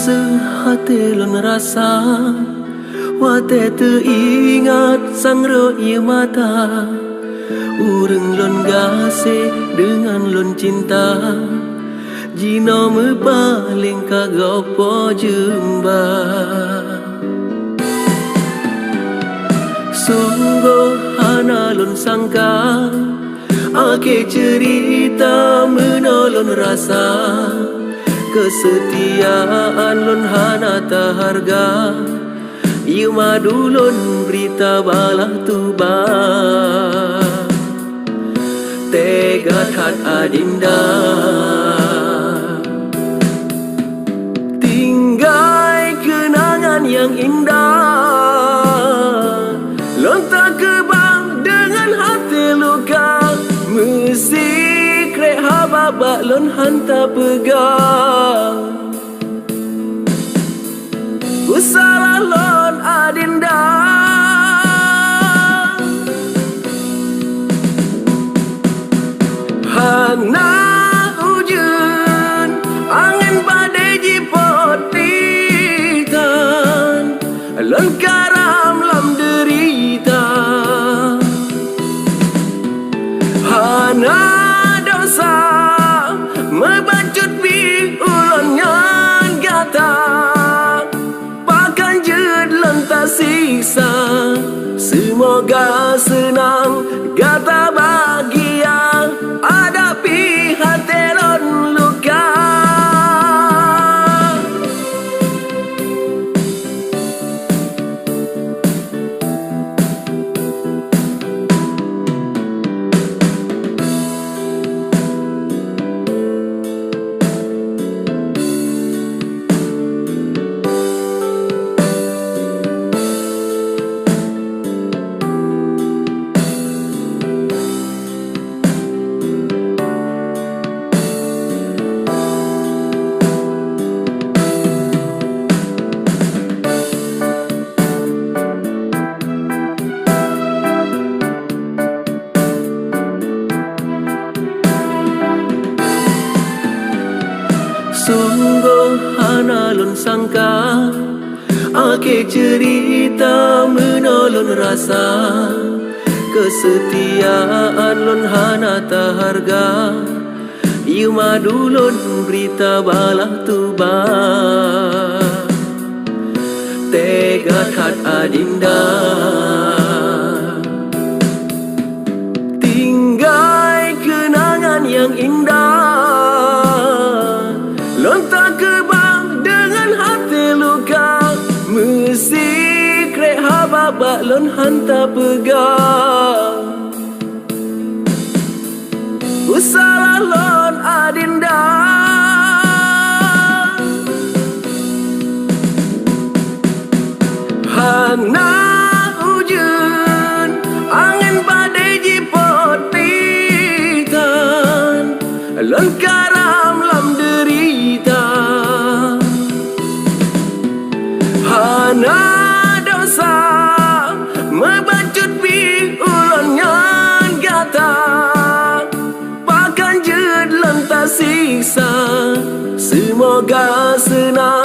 Sehati lon rasa wate teringat sang roi mata. Ureng lon gase dengan lon cinta, jino me paling kagopo jemba. Sungguh hana lon sangka, ake cerita menolong rasa. Kesetiaan lon hana ta harga, ieu madu lon berita balah tuba. Tega kat adinda, tinggai kenangan yang indah. Lon tak kebang dengan hati luka, mesti krek hababak lon hanta pegang. Ku salah lon adinda, hana hujan angin badai jipot titan, lon karam lam derita. Hana dosa mebacut bi ulon nyan gata, pakan jed lonta siksa. Semoga senang gata bahagia, hadapi hati lon luka. Sungguh hana lon sangka, ake cerita menolong rasa. Kesetiaan lon hana ta harga, ieu madu lon berita balah tuba. Tega kat adinda, tinggai kenangan yang indah. Lon tak kebang dengan hati luka, mesti krek hababak lon hanta pegang. Ku salah lon adinda, hana hujan angin badai jipot titan, lon karam lam derita. Hana dosa mebacut bi ulon nyan gata, pakan jed lonta siksa. Semoga senang